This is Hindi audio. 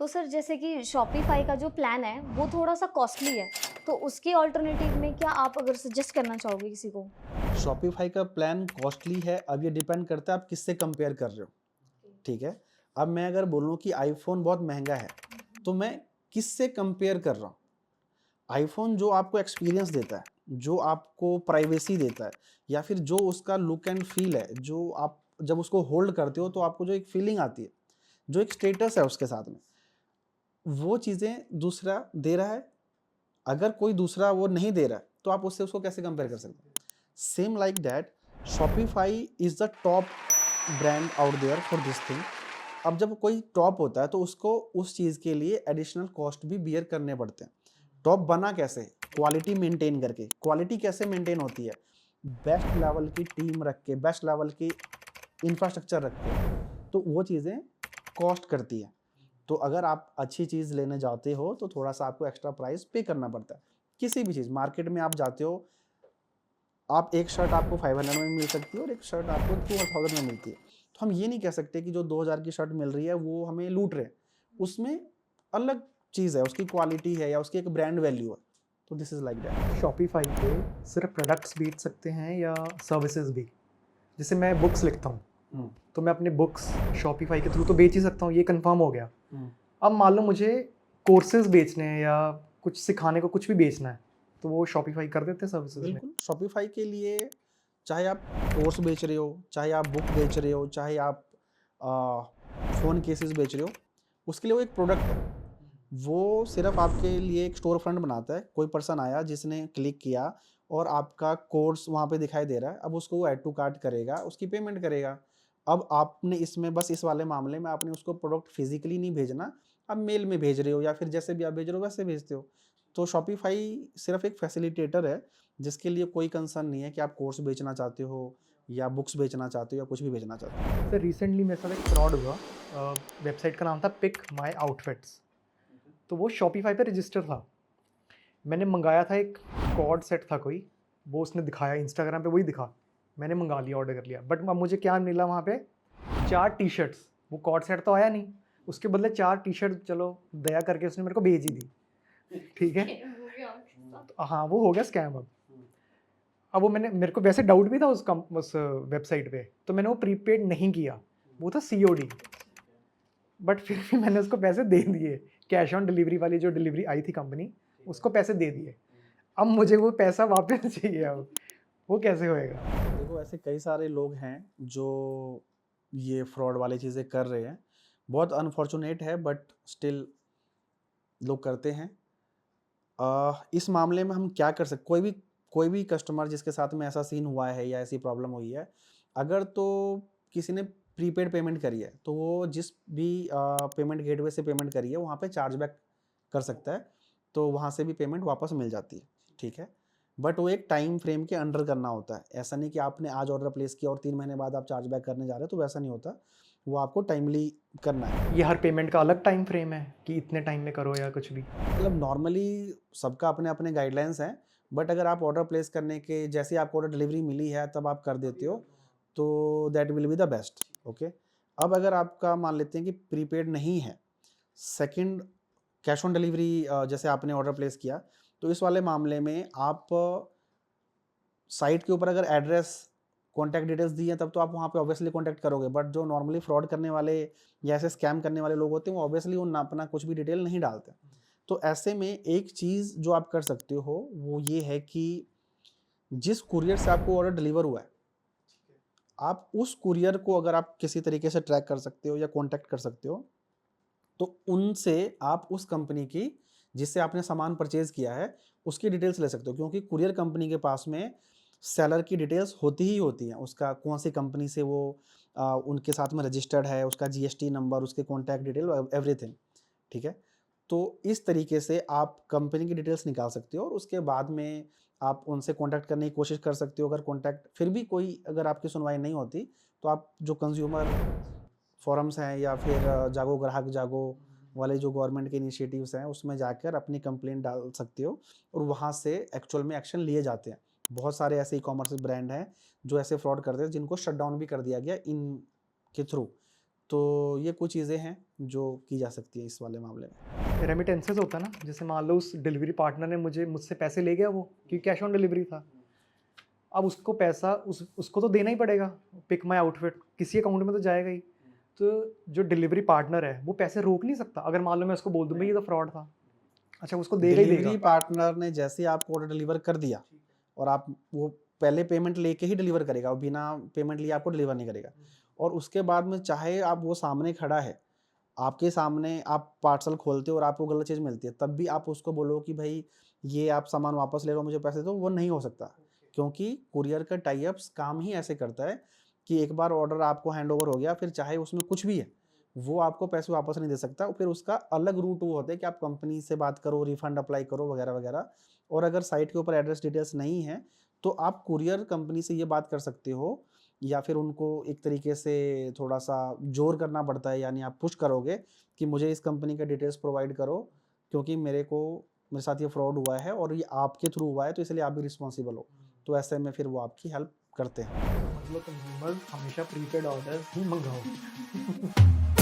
तो सर जैसे कि शॉपिफ़ाई का जो प्लान है, वो थोड़ा-सा कॉस्टली है, तो उसके अल्टरनेटिव में क्या आप अगर सजेस्ट करना चाहोगे किसी को? शॉपिफ़ाई का प्लान कॉस्टली है, अब ये डिपेंड करता है आप किससे कंपेयर कर रहे हो, ठीक है? अब मैं अगर बोलूँ कि आईफ़ोन बहुत महँगा है, तो मैं किससे कंपेयर कर रहा हूँ? आईफ़ोन जो आपको एक्सपीरियंस देता है, जो आपको प्राइवेसी देता है या फिर जो उसका लुक एंड फ़ील है, जो आप जब उसको होल्ड करते हो तो आपको जो एक फ़ीलिंग आती है, जो एक स्टेटस है उसके साथ में, वो चीज़ें दूसरा दे रहा है। अगर कोई दूसरा वो नहीं दे रहा है, तो आप उससे उसको कैसे कंपेयर कर सकते हैं? Same like that Shopify is the top brand out there for this thing. अब जब कोई टॉप होता है तो उसको उस चीज़ के लिए एडिशनल कॉस्ट भी बियर करने पड़ते हैं। टॉप बना कैसे? क्वालिटी मेंटेन करके। क्वालिटी कैसे मेंटेन होती है? बेस्ट लेवल की टीम रख के, बेस्ट लेवल की इंफ्रास्ट्रक्चर रख के। तो वो चीज़ें कॉस्ट करती है। तो अगर आप अच्छी चीज़ लेने जाते हो तो थोड़ा-सा आपको एक्स्ट्रा प्राइस पे करना पड़ता है। किसी भी चीज़ मार्केट में आप जाते हो, आप एक शर्ट आपको 500 में मिल सकती है और एक शर्ट आपको 2000 में मिलती है। तो हम ये नहीं कह सकते कि जो 2000 की शर्ट मिल रही है वो हमें लूट रहे हैं। उसमें अलग चीज़ है, उसकी क्वालिटी है या उसकी एक ब्रांड वैल्यू है। तो this is like that. Shopify पे सिर्फ प्रोडक्ट्स बेच सकते हैं या सर्विसेज भी? जैसे मैं बुक्स लिखता हूँ, हुँ, तो मैं अपनी बुक्स शॉपिफ़ाई के थ्रू तो बेच ही सकता हूँ, ये कंफर्म हो गया। हुँ। अब मान लो मुझे कोर्सेज़ बेचने हैं या कुछ सिखाने को कुछ भी बेचना है, तो वो शॉपिफ़ाई कर देते हैं सर्विसेज में? बिल्कुल, शॉपिफ़ाई के लिए चाहे आप कोर्स बेच रहे हो, चाहे आप बुक बेच रहे हो, चाहे आप फ़ोन केसेस बेच रहे हो, उसके लिए वो एक प्रोडक्ट है। वो सिर्फ़ आपके लिए एक स्टोर फ्रंट बनाता है। कोई पर्सन आया जिसने क्लिक किया और आपका कोर्स वहाँ पे दिखाई दे रहा है। अब उसको वो ऐड टू कार्ट करेगा, उसकी पेमेंट करेगा। अब आपने इसमें बस इस वाले मामले में आपने उसको प्रोडक्ट फ़िज़िकली नहीं भेजना, आप मेल में भेज रहे हो या फिर जैसे भी आप भेज रहे हो वैसे भेजते हो। तो शॉपिफ़ाई सिर्फ़ एक फैसिलिटेटर है, जिसके लिए कोई कंसर्न नहीं है कि आप कोर्स बेचना चाहते हो या बुक्स बेचना चाहते हो या कुछ भी बेचना चाहते हो। सर रिसेंटली मेरे साथ एक फ्रॉड हुआ। वेबसाइट का नाम था पिक माई आउटफिट्स, तो वो शॉपिफ़ाई पे रजिस्टर था। मैंने मंगाया था एक कॉर्ड सेट था कोई, वो उसने दिखाया इंस्टाग्राम पे वही दिखा। मैंने मंगा लिया, ऑर्डर कर लिया, बट अब मुझे क्या मिला वहाँ पे 4 टी-शर्ट्स, वो कॉर्ड सेट तो आया नहीं। उसके बदले 4 टी-शर्ट चलो दया करके उसने मेरे को भेज ही दी, ठीक है? तो हाँ, वो हो गया स्कैम अब। अब वो मैंने मेरे को वैसे डाउट भी था उस वेबसाइट पे, तो मैंने वो प्रीपेड नहीं किया, वो था सीओडी, बट फिर भी मैंने उसको पैसे दे दिए। कैश ऑन डिलीवरी वाली जो डिलीवरी आई थी कंपनी, उसको पैसे दे दिए। अब मुझे वो पैसा वापस चाहिए अब, वो कैसे होएगा? देखो ऐसे कई सारे लोग हैं जो ये फ्रॉड वाली चीज़ें कर रहे हैं। बहुत अनफॉर्चुनेट है बट स्टिल लोग करते हैं। इस मामले में हम क्या कर सकते, कोई भी कस्टमर जिसके साथ में ऐसा सीन हुआ है या ऐसी प्रॉब्लम हुई है, अगर तो किसी ने प्रीपेड पेमेंट करी है, तो वो जिस भी पेमेंट गेटवे से पेमेंट करी है, वहाँ पे चार्जबैक कर सकता है, तो वहाँ से भी पेमेंट वापस मिल जाती है, ठीक है? बट वो एक टाइम फ्रेम के अंडर करना होता है। ऐसा नहीं कि आपने आज ऑर्डर प्लेस किया और 3 महीने बाद आप चार्जबैक करने जा रहे हो, तो वैसा नहीं होता। वो आपको टाइमली करना है। ये हर पेमेंट का अलग टाइम फ्रेम है कि इतने टाइम में करो या कुछ भी? मतलब नॉर्मली सबका अपने-अपने गाइडलाइंस हैं, बट अगर आप ऑर्डर प्लेस करने के जैसे ही आपको ऑर्डर डिलीवरी मिली है तब आप कर देते हो, तो that will be the best, okay? अब अगर आपका मान लेते हैं कि प्रीपेड नहीं है, सेकंड कैश ऑन डिलीवरी जैसे आपने ऑर्डर प्लेस किया, तो इस वाले मामले में आप साइट के ऊपर अगर एड्रेस, कॉन्टैक्ट डिटेल्स दी हैं तब तो आप वहाँ पे ऑब्वियसली कॉन्टैक्ट करोगे, बट जो नॉर्मली फ्रॉड करने वाले या ऐसे स्कैम करने वाले लोग होते हैं, वो ऑब्वियसली वो ना अपना कुछ भी डिटेल नहीं डालते। तो ऐसे में एक चीज़ जो आप कर सकते हो, वो ये है कि जिस कुरियर से आपको ऑर्डर डिलीवर हुआ है, आप उस कुरियर को अगर आप किसी तरीके से ट्रैक कर सकते हो या कॉन्टैक्ट कर सकते हो, तो उनसे आप उस कंपनी की जिससे आपने सामान परचेज़ किया है, उसकी डिटेल्स ले सकते हो क्योंकि कुरियर कंपनी के पास में सेलर की डिटेल्स होती ही होती हैं। उसका कौन-सी कंपनी से वो उनके साथ में रजिस्टर्ड है, उसका जीएसटी नंबर, उसके कॉन्टैक्ट डिटेल एवरीथिंग, ठीक है? तो इस तरीके से आप कंपनी की डिटेल्स निकाल सकते हो और उसके बाद में आप उनसे कॉन्टैक्ट करने की कोशिश कर सकते हो। अगर कॉन्टैक्ट फिर भी कोई अगर आपकी सुनवाई नहीं होती, तो आप जो कंज़्यूमर फ़ोरम्स हैं या फिर जागो ग्राहक जागो वाले जो गवर्नमेंट के इनिशिएटिव्स हैं, उसमें जाकर अपनी कंप्लेंट डाल सकते हो और वहाँ से एक्चुअल में एक्शन लिए जाते हैं। बहुत सारे ऐसे ई-कॉमर्स ब्रांड हैं, जो ऐसे फ्रॉड करते हैं, जिनको शट डाउन भी कर दिया गया इनके थ्रू। तो ये कुछ चीज़ें हैं जो की जा सकती है इस वाले मामले में। रेमिटेंसेज होता है ना, जैसे मान लो उस डिलीवरी पार्टनर ने मुझसे पैसे ले गया वो, क्योंकि कैश ऑन डिलीवरी था। अब उसको पैसा उसको तो देना ही पड़ेगा, पिक माई आउटफिट किसी अकाउंट में तो जाएगा ही। तो जो डिलीवरी पार्टनर है वो पैसे रोक नहीं सकता, अगर मान लो मैं उसको बोल दूँ भाई ये तो फ्रॉड था, अच्छा उसको देगा ही डिलीवरी देगा। पार्टनर ने जैसे ही आपको ऑर्डर डिलीवर कर दिया और आप वो पहले पेमेंट लेके ही डिलीवर करेगा, और बिना पेमेंट लिए आपको डिलीवर नहीं करेगा। और उसके बाद में चाहे आप वो सामने खड़ा है, आपके सामने आप पार्सल खोलते हो और आपको गलत चीज़ मिलती है, तब भी आप उसको बोलो कि भाई ये आप सामान वापस ले लो, मुझे पैसे दो, वो नहीं हो सकता। क्योंकि कुरियर का टाई अप्स काम ही ऐसे करता है कि एक बार ऑर्डर आपको हैंड ओवर हो गया, फिर चाहे उसमें कुछ भी है, वो आपको पैसे वापस नहीं दे सकता। फिर उसका अलग रूट वो होता है कि आप कंपनी से बात करो, रिफंड अप्लाई करो वगैरह वगैरह। और अगर साइट के ऊपर एड्रेस डिटेल्स नहीं है तो आप कुरियर कंपनी से ये बात कर सकते हो, या फिर उनको एक तरीके से थोड़ा सा जोर करना पड़ता है, यानी आप पुश करोगे कि मुझे इस कंपनी का डिटेल्स प्रोवाइड करो, क्योंकि मेरे साथ ये फ्रॉड हुआ है और ये आपके थ्रू हुआ है, तो इसलिए आप भी रिस्पॉन्सिबल हो। तो ऐसे में फिर वो आपकी हेल्प करते हैं। मतलब कंज्यूमर हमेशा प्रीपेड ऑर्डर ही मंगाओ।